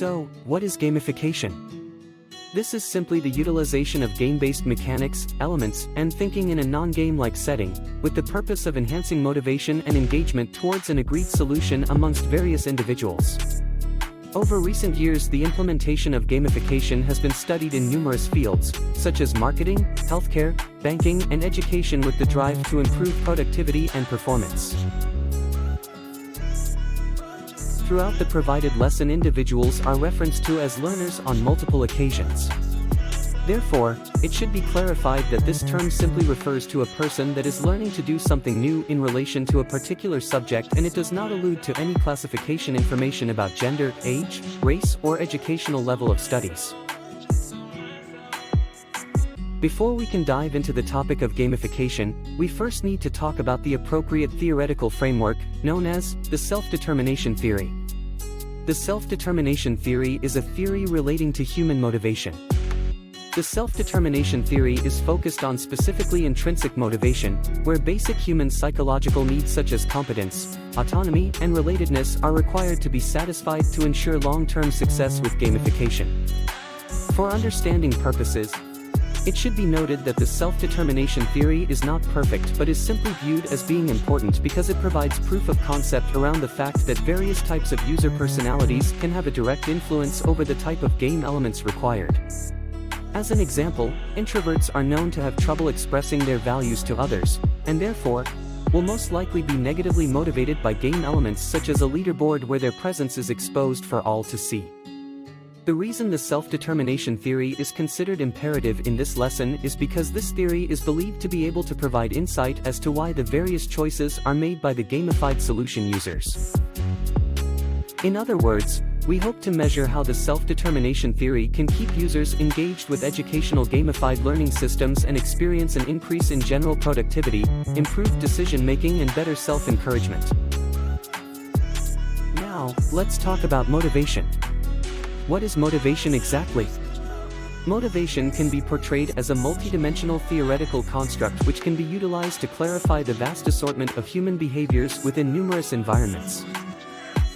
So, what is gamification? This is simply the utilization of game-based mechanics, elements, and thinking in a non-game-like setting, with the purpose of enhancing motivation and engagement towards an agreed solution amongst various individuals. Over recent years, the implementation of gamification has been studied in numerous fields, such as marketing, healthcare, banking, and education, with the drive to improve productivity and performance. Throughout the provided lesson, individuals are referenced to as learners on multiple occasions. Therefore, it should be clarified that this term simply refers to a person that is learning to do something new in relation to a particular subject, and it does not allude to any classification information about gender, age, race, or educational level of studies. Before we can dive into the topic of gamification, we first need to talk about the appropriate theoretical framework, known as the self-determination theory. The self-determination theory is a theory relating to human motivation. The self-determination theory is focused on specifically intrinsic motivation, where basic human psychological needs such as competence, autonomy, and relatedness are required to be satisfied to ensure long-term success with gamification. For understanding purposes, it should be noted that the self-determination theory is not perfect but is simply viewed as being important because it provides proof of concept around the fact that various types of user personalities can have a direct influence over the type of game elements required. As an example, introverts are known to have trouble expressing their values to others, and therefore, will most likely be negatively motivated by game elements such as a leaderboard where their presence is exposed for all to see. The reason the self-determination theory is considered imperative in this lesson is because this theory is believed to be able to provide insight as to why the various choices are made by the gamified solution users. In other words, we hope to measure how the self-determination theory can keep users engaged with educational gamified learning systems and experience an increase in general productivity, improved decision-making, and better self-encouragement. Now, let's talk about motivation. What is motivation exactly? Motivation can be portrayed as a multidimensional theoretical construct which can be utilized to clarify the vast assortment of human behaviors within numerous environments.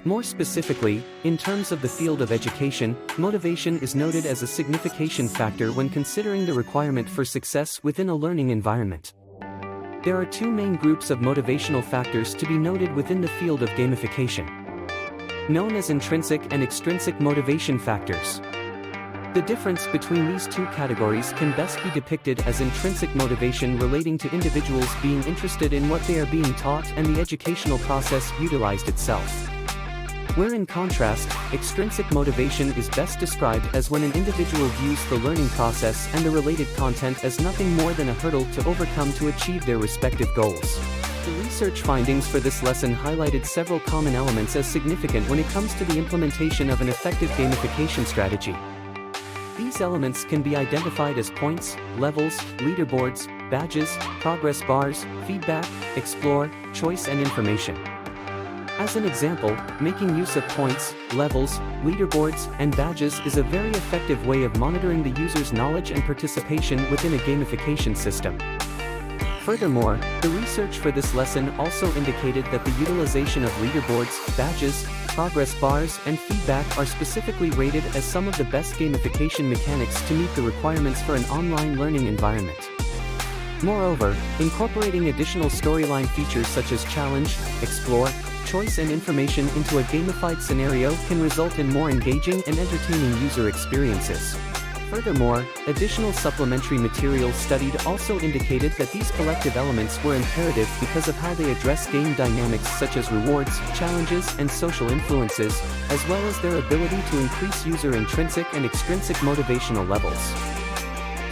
More specifically, in terms of the field of education, motivation is noted as a signification factor when considering the requirement for success within a learning environment. There are two main groups of motivational factors to be noted within the field of gamification, known as intrinsic and extrinsic motivation factors. The difference between these two categories can best be depicted as intrinsic motivation relating to individuals being interested in what they are being taught and the educational process utilized itself. Where in contrast, extrinsic motivation is best described as when an individual views the learning process and the related content as nothing more than a hurdle to overcome to achieve their respective goals. The research findings for this lesson highlighted several common elements as significant when it comes to the implementation of an effective gamification strategy. These elements can be identified as points, levels, leaderboards, badges, progress bars, feedback, explore, choice, and information. As an example, making use of points, levels, leaderboards, and badges is a very effective way of monitoring the user's knowledge and participation within a gamification system. Furthermore, the research for this lesson also indicated that the utilization of leaderboards, badges, progress bars, and feedback are specifically rated as some of the best gamification mechanics to meet the requirements for an online learning environment. Moreover, incorporating additional storyline features such as challenge, explore, choice, and information into a gamified scenario can result in more engaging and entertaining user experiences. Furthermore, additional supplementary materials studied also indicated that these collective elements were imperative because of how they address game dynamics such as rewards, challenges, and social influences, as well as their ability to increase user intrinsic and extrinsic motivational levels.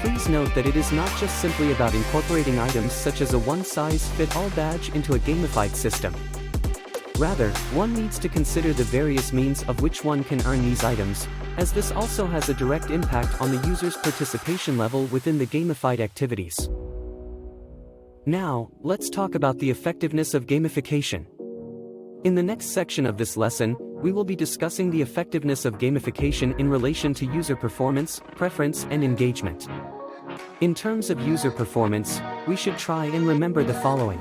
Please note that it is not just simply about incorporating items such as a one-size-fits-all badge into a gamified system. Rather, one needs to consider the various means of which one can earn these items, as this also has a direct impact on the user's participation level within the gamified activities. Now, let's talk about the effectiveness of gamification. In the next section of this lesson, we will be discussing the effectiveness of gamification in relation to user performance, preference, and engagement. In terms of user performance, we should try and remember the following.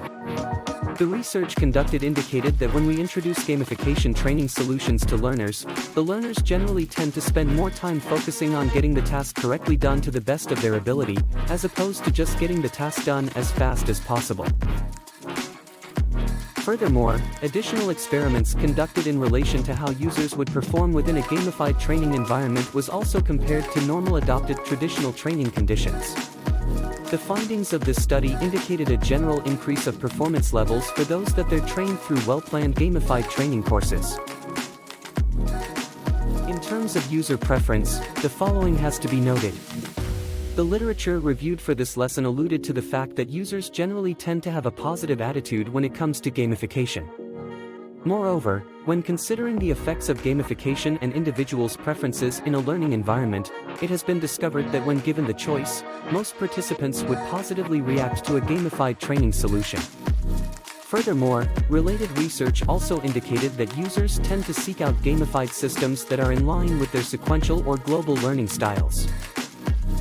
The research conducted indicated that when we introduce gamification training solutions to learners, the learners generally tend to spend more time focusing on getting the task correctly done to the best of their ability, as opposed to just getting the task done as fast as possible. Furthermore, additional experiments conducted in relation to how users would perform within a gamified training environment was also compared to normal adopted traditional training conditions. The findings of this study indicated a general increase of performance levels for those that they're trained through well-planned gamified training courses. In terms of user preference, the following has to be noted. The literature reviewed for this lesson alluded to the fact that users generally tend to have a positive attitude when it comes to gamification. Moreover, when considering the effects of gamification and individuals' preferences in a learning environment, it has been discovered that when given the choice, most participants would positively react to a gamified training solution. Furthermore, related research also indicated that users tend to seek out gamified systems that are in line with their sequential or global learning styles.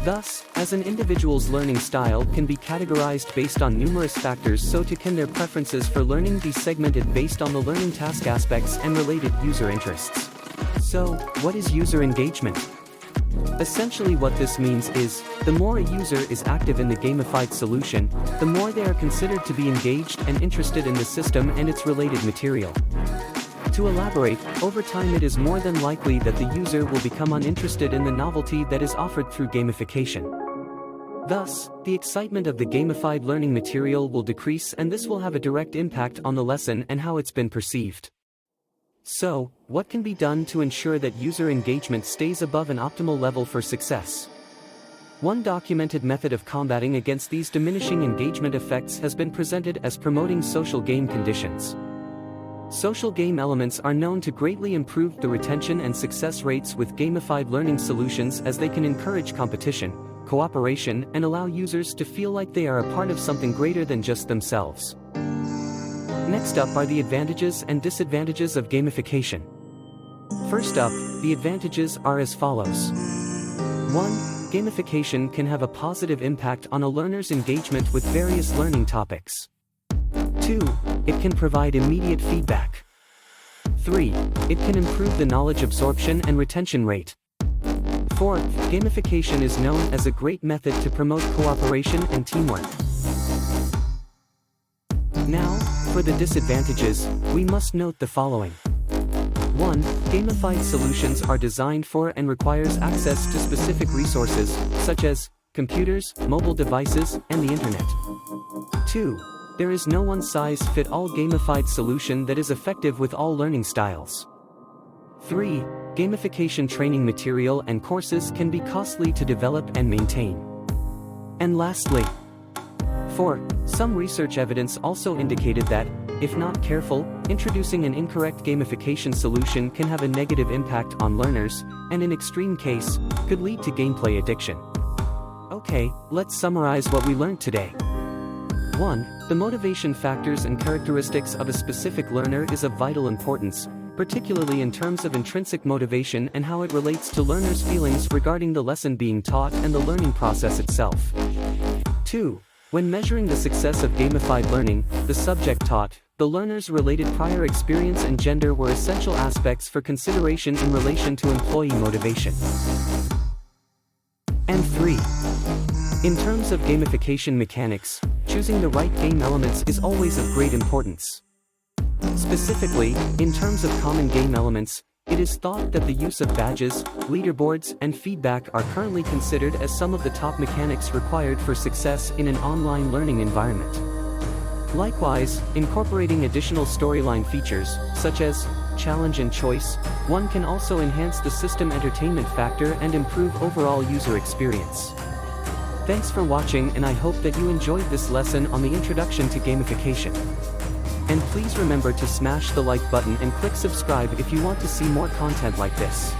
Thus, as an individual's learning style can be categorized based on numerous factors, so too can their preferences for learning be segmented based on the learning task aspects and related user interests. So, what is user engagement? Essentially what this means is, the more a user is active in the gamified solution, the more they are considered to be engaged and interested in the system and its related material. To elaborate, over time it is more than likely that the user will become uninterested in the novelty that is offered through gamification. Thus, the excitement of the gamified learning material will decrease, and this will have a direct impact on the lesson and how it's been perceived. So, what can be done to ensure that user engagement stays above an optimal level for success? One documented method of combating against these diminishing engagement effects has been presented as promoting social game conditions. Social game elements are known to greatly improve the retention and success rates with gamified learning solutions, as they can encourage competition, cooperation, and allow users to feel like they are a part of something greater than just themselves. Next up are the advantages and disadvantages of gamification. First up, the advantages are as follows. 1. Gamification can have a positive impact on a learner's engagement with various learning topics. 2. It can provide immediate feedback. 3. It can improve the knowledge absorption and retention rate. 4. Gamification is known as a great method to promote cooperation and teamwork. Now, for the disadvantages, we must note the following. 1. Gamified solutions are designed for and requires access to specific resources, such as computers, mobile devices, and the internet. 2. There is no one-size-fits-all gamified solution that is effective with all learning styles. 3. Gamification training material and courses can be costly to develop and maintain. And lastly, 4. Some research evidence also indicated that, if not careful, introducing an incorrect gamification solution can have a negative impact on learners, and in extreme case, could lead to gameplay addiction. Okay, let's summarize what we learned today. 1. The motivation factors and characteristics of a specific learner is of vital importance, particularly in terms of intrinsic motivation and how it relates to learners' feelings regarding the lesson being taught and the learning process itself. 2. When measuring the success of gamified learning, the subject taught, the learner's related prior experience and gender were essential aspects for consideration in relation to employee motivation. And 3. In terms of gamification mechanics, choosing the right game elements is always of great importance. Specifically, in terms of common game elements, it is thought that the use of badges, leaderboards, and feedback are currently considered as some of the top mechanics required for success in an online learning environment. Likewise, incorporating additional storyline features, such as challenge and choice, one can also enhance the system entertainment factor and improve overall user experience. Thanks for watching, and I hope that you enjoyed this lesson on the introduction to gamification. And please remember to smash the like button and click subscribe if you want to see more content like this.